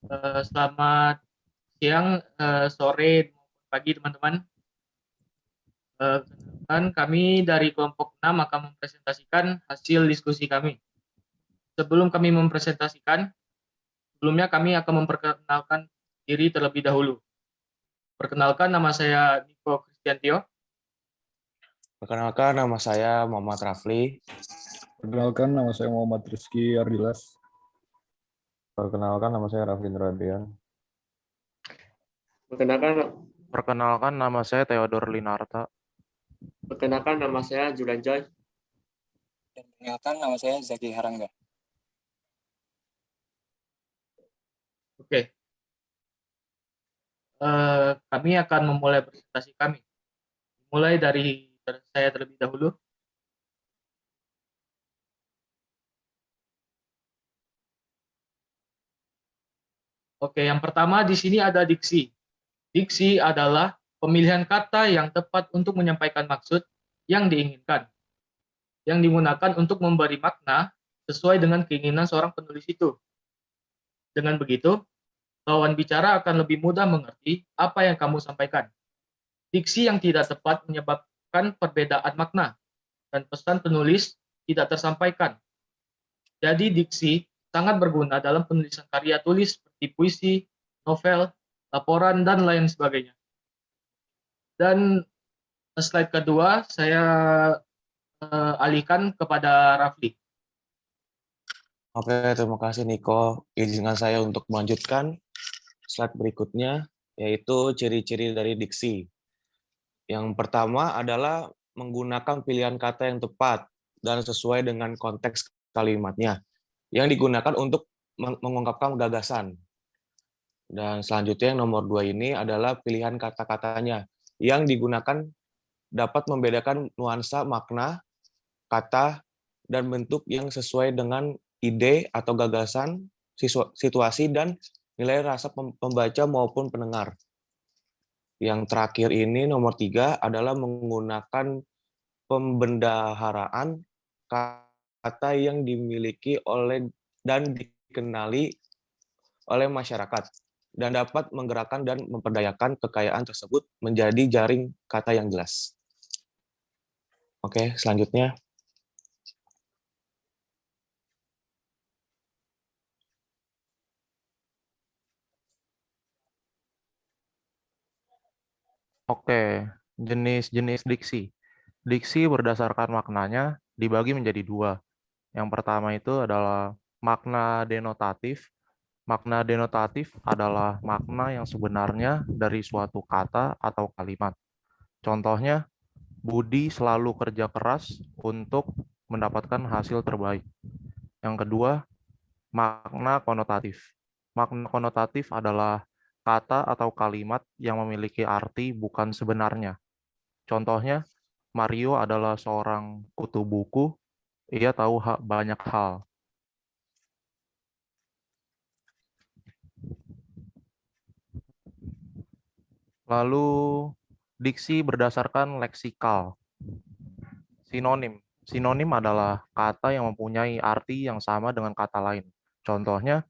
Selamat siang, sore, maupun pagi teman-teman. Kenalkan, kami dari kelompok 6 akan mempresentasikan hasil diskusi kami. Sebelum kami mempresentasikan, sebelumnya kami akan memperkenalkan diri terlebih dahulu. Perkenalkan, nama saya Niko Kristiantio. Perkenalkan, nama saya Muhammad Rafli. Perkenalkan, nama saya Muhammad Rizky Ardilas. Perkenalkan, nama saya Rafli Nuradian. Perkenalkan, nama saya Theodor Linarta. Perkenalkan, nama saya Julian Joy. Dan perkenalkan, nama saya Zaki Harangga. Oke. Kami akan memulai presentasi kami. Mulai dari saya terlebih dahulu. Oke, yang pertama di sini ada diksi. Diksi adalah pemilihan kata yang tepat untuk menyampaikan maksud yang diinginkan, yang digunakan untuk memberi makna sesuai dengan keinginan seorang penulis itu. Dengan begitu, lawan bicara akan lebih mudah mengerti apa yang kamu sampaikan. Diksi yang tidak tepat menyebabkan perbedaan makna, dan pesan penulis tidak tersampaikan. Jadi diksi sangat berguna dalam penulisan karya tulis seperti puisi, novel, laporan, dan lain sebagainya. Dan slide kedua saya alihkan kepada Rafli. Oke, terima kasih Niko. Izinkan saya untuk melanjutkan slide berikutnya, yaitu ciri-ciri dari diksi. Yang pertama adalah menggunakan pilihan kata yang tepat dan sesuai dengan konteks kalimatnya, yang digunakan untuk mengungkapkan gagasan. Dan selanjutnya yang nomor 2 ini adalah pilihan kata-katanya, yang digunakan dapat membedakan nuansa makna, kata, dan bentuk yang sesuai dengan ide atau gagasan, situasi, dan nilai rasa pembaca maupun pendengar. Yang terakhir ini, nomor 3, adalah menggunakan pembendaharaan kata yang dimiliki oleh dan dikenali oleh masyarakat, dan dapat menggerakkan dan memperdayakan kekayaan tersebut menjadi jaring kata yang jelas. Oke, selanjutnya. Oke, jenis-jenis diksi. Diksi berdasarkan maknanya dibagi menjadi dua. Yang pertama itu adalah makna denotatif. Makna denotatif adalah makna yang sebenarnya dari suatu kata atau kalimat. Contohnya, Budi selalu kerja keras untuk mendapatkan hasil terbaik. Yang kedua, makna konotatif. Makna konotatif adalah kata atau kalimat yang memiliki arti bukan sebenarnya. Contohnya, Mario adalah seorang kutu buku, ia tahu banyak hal. Lalu, diksi berdasarkan leksikal. Sinonim. Sinonim adalah kata yang mempunyai arti yang sama dengan kata lain. Contohnya,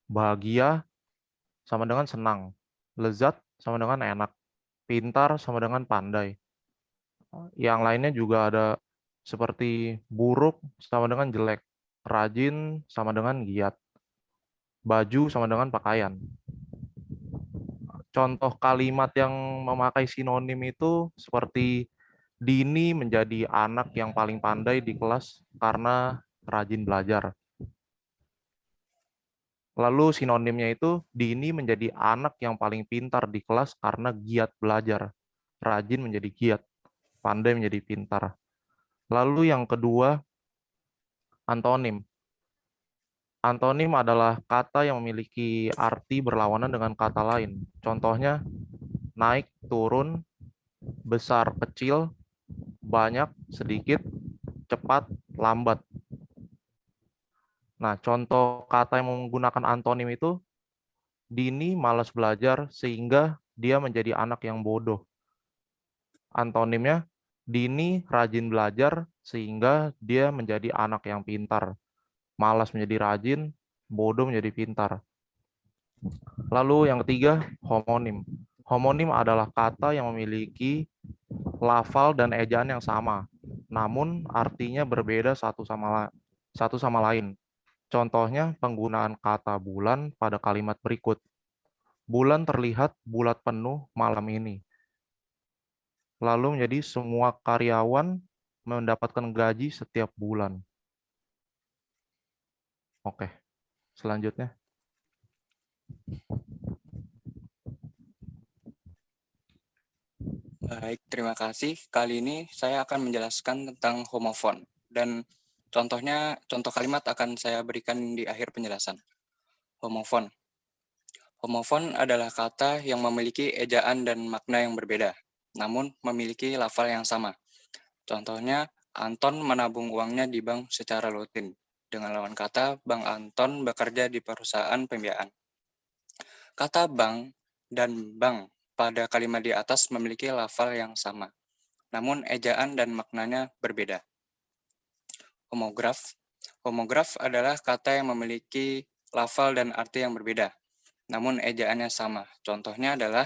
bahagia sama dengan senang, lezat sama dengan enak, pintar sama dengan pandai. Yang lainnya juga ada seperti buruk sama dengan jelek, rajin sama dengan giat, baju sama dengan pakaian. Contoh kalimat yang memakai sinonim itu seperti Dini menjadi anak yang paling pandai di kelas karena rajin belajar. Lalu sinonimnya itu Dini menjadi anak yang paling pintar di kelas karena giat belajar. Rajin menjadi giat, pandai menjadi pintar. Lalu yang kedua, antonim. Antonim adalah kata yang memiliki arti berlawanan dengan kata lain. Contohnya, naik, turun, besar, kecil, banyak, sedikit, cepat, lambat. Nah, contoh kata yang menggunakan antonim itu, Dini malas belajar sehingga dia menjadi anak yang bodoh. Antonimnya, Dini rajin belajar sehingga dia menjadi anak yang pintar. Malas menjadi rajin, bodoh menjadi pintar. Lalu yang ketiga, homonim. Homonim adalah kata yang memiliki lafal dan ejaan yang sama, namun artinya berbeda satu sama lain. Contohnya penggunaan kata bulan pada kalimat berikut. Bulan terlihat bulat penuh malam ini. Lalu menjadi semua karyawan mendapatkan gaji setiap bulan. Oke, selanjutnya. Baik, terima kasih. Kali ini saya akan menjelaskan tentang homofon dan contoh kalimat akan saya berikan di akhir penjelasan. Homofon. Homofon adalah kata yang memiliki ejaan dan makna yang berbeda, namun memiliki lafal yang sama. Contohnya, Anton menabung uangnya di bank secara rutin. Dengan lawan kata, Bang Anton bekerja di perusahaan pembiayaan. Kata bank dan bank pada kalimat di atas memiliki lafal yang sama, namun ejaan dan maknanya berbeda. Homograf. Homograf adalah kata yang memiliki lafal dan arti yang berbeda, namun ejaannya sama. Contohnya adalah,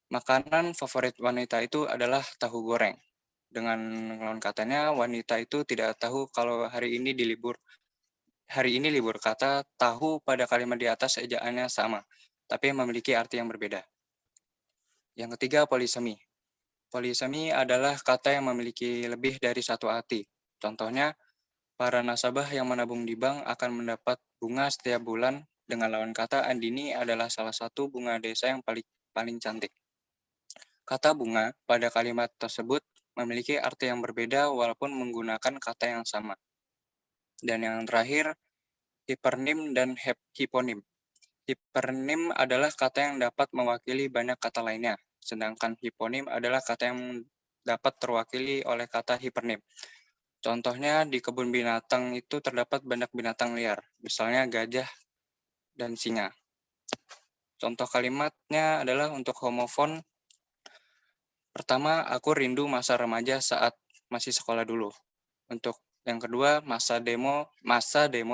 makanan favorit wanita itu adalah tahu goreng. Dengan lawan katanya, wanita itu tidak tahu kalau hari ini libur. Kata tahu pada kalimat di atas ejaannya sama, tapi memiliki arti yang berbeda. Yang ketiga, polisemi. Polisemi adalah kata yang memiliki lebih dari satu arti. Contohnya, para nasabah yang menabung di bank akan mendapat bunga setiap bulan. Dengan lawan kata, Andini adalah salah satu bunga desa yang paling cantik. Kata bunga pada kalimat tersebut memiliki arti yang berbeda walaupun menggunakan kata yang sama. Dan yang terakhir, hipernim dan hiponim. Hipernim adalah kata yang dapat mewakili banyak kata lainnya, sedangkan hiponim adalah kata yang dapat terwakili oleh kata hipernim. Contohnya, di kebun binatang itu terdapat banyak binatang liar, misalnya gajah dan singa. Contoh kalimatnya adalah untuk homofon. Pertama, aku rindu masa remaja saat masih sekolah dulu. Untuk yang kedua, masa demo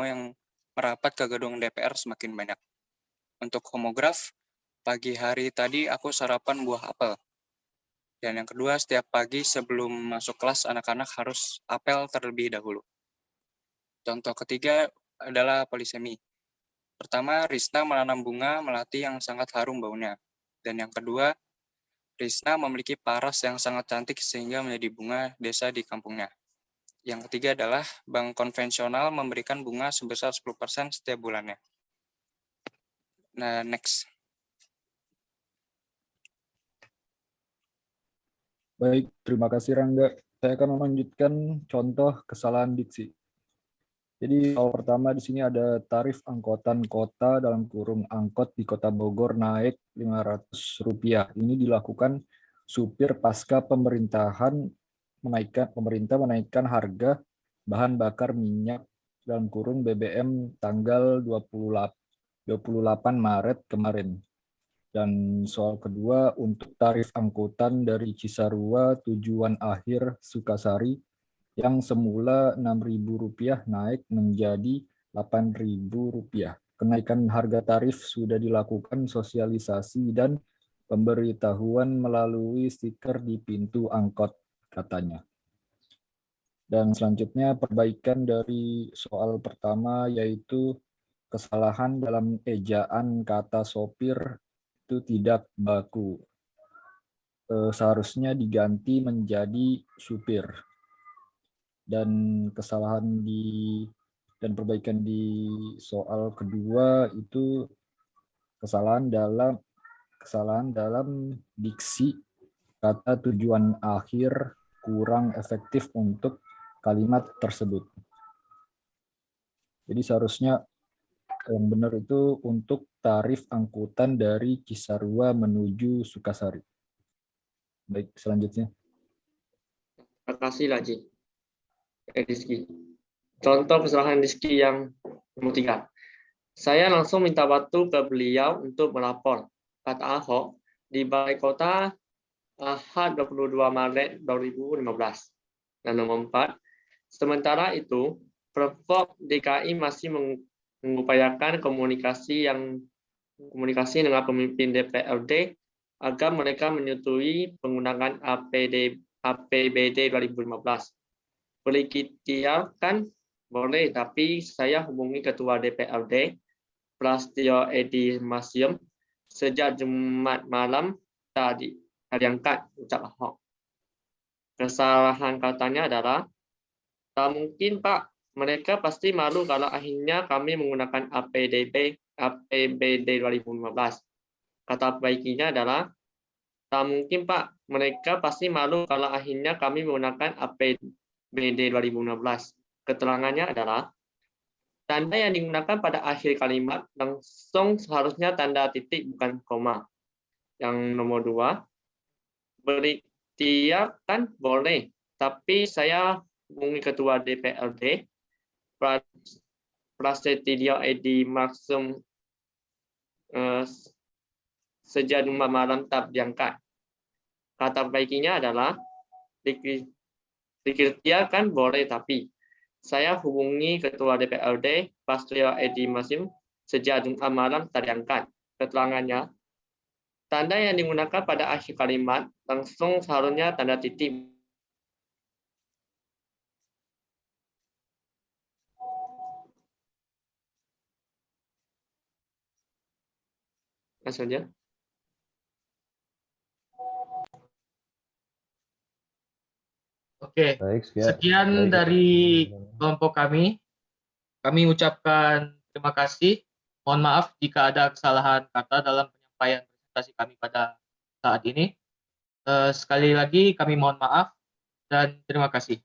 yang merapat ke gedung DPR semakin banyak. Untuk homograf, pagi hari tadi aku sarapan buah apel. Dan yang kedua, setiap pagi sebelum masuk kelas anak-anak harus apel terlebih dahulu. Contoh ketiga adalah polisemi. Pertama, Risna menanam bunga melati yang sangat harum baunya. Dan yang kedua, Risna memiliki paras yang sangat cantik sehingga menjadi bunga desa di kampungnya. Yang ketiga adalah bank konvensional memberikan bunga sebesar 10% setiap bulannya. Nah, next. Baik, terima kasih Rangga. Saya akan melanjutkan contoh kesalahan diksi. Jadi soal pertama di sini ada tarif angkutan kota dalam kurung angkot di Kota Bogor naik Rp500. Ini dilakukan supir pasca pemerintah menaikkan harga bahan bakar minyak dalam kurung BBM tanggal 28 Maret kemarin. Dan soal kedua, untuk tarif angkutan dari Cisarua tujuan akhir Sukasari yang semula Rp6.000 naik menjadi Rp8.000. Kenaikan harga tarif sudah dilakukan sosialisasi dan pemberitahuan melalui stiker di pintu angkot, katanya. Dan selanjutnya perbaikan dari soal pertama, yaitu kesalahan dalam ejaan kata sopir itu tidak baku. Seharusnya diganti menjadi supir. Dan perbaikan di soal kedua itu kesalahan dalam diksi kata tujuan akhir kurang efektif untuk kalimat tersebut. Jadi seharusnya yang benar itu untuk tarif angkutan dari Cisarua menuju Sukasari. Baik, selanjutnya. Terima kasih Laji. Rizky. Contoh kesalahan Rizky yang nomor 3. Saya langsung minta waktu ke beliau untuk melapor, kata Ahok, di Balai Kota Ahad 22 Maret 2015. Dan nomor 4. Sementara itu, Pemprov DKI masih mengupayakan komunikasi yang komunikasi dengan pemimpin DPRD agar mereka menyetujui penggunaan APBD 2015. Kan boleh, tapi saya hubungi Ketua DPRD, Prasetyo Edy Masyam, sejak Jumat malam tadi diangkat, ucap Ahok. Kesalahan katanya adalah, tak mungkin Pak, mereka pasti malu kalau akhirnya kami menggunakan APBD 2015. Kata baiknya adalah, tak mungkin Pak, mereka pasti malu kalau akhirnya kami menggunakan APBD 2015. Keterangannya adalah, tanda yang digunakan pada akhir kalimat langsung seharusnya tanda titik bukan koma. Yang nomor 2, berikhtiar kan boleh, tapi saya hubungi Ketua DPRD, Prasetyo Edy Masyam, sejak Jumat malam tak diangkat. Kata baiknya adalah, berikhtiar kan boleh, tapi saya hubungi Ketua DPRD, Prasetyo Edy Masyam, sejak Jumat malam tak diangkat. Keterangannya, tanda yang digunakan pada akhir kalimat langsung seharusnya tanda titik. Saja. Oke, Baik, sekian baik. dari kelompok kami. Kami ucapkan terima kasih. Mohon maaf jika ada kesalahan kata dalam penyampaian presentasi kami pada saat ini. Sekali lagi kami mohon maaf dan terima kasih.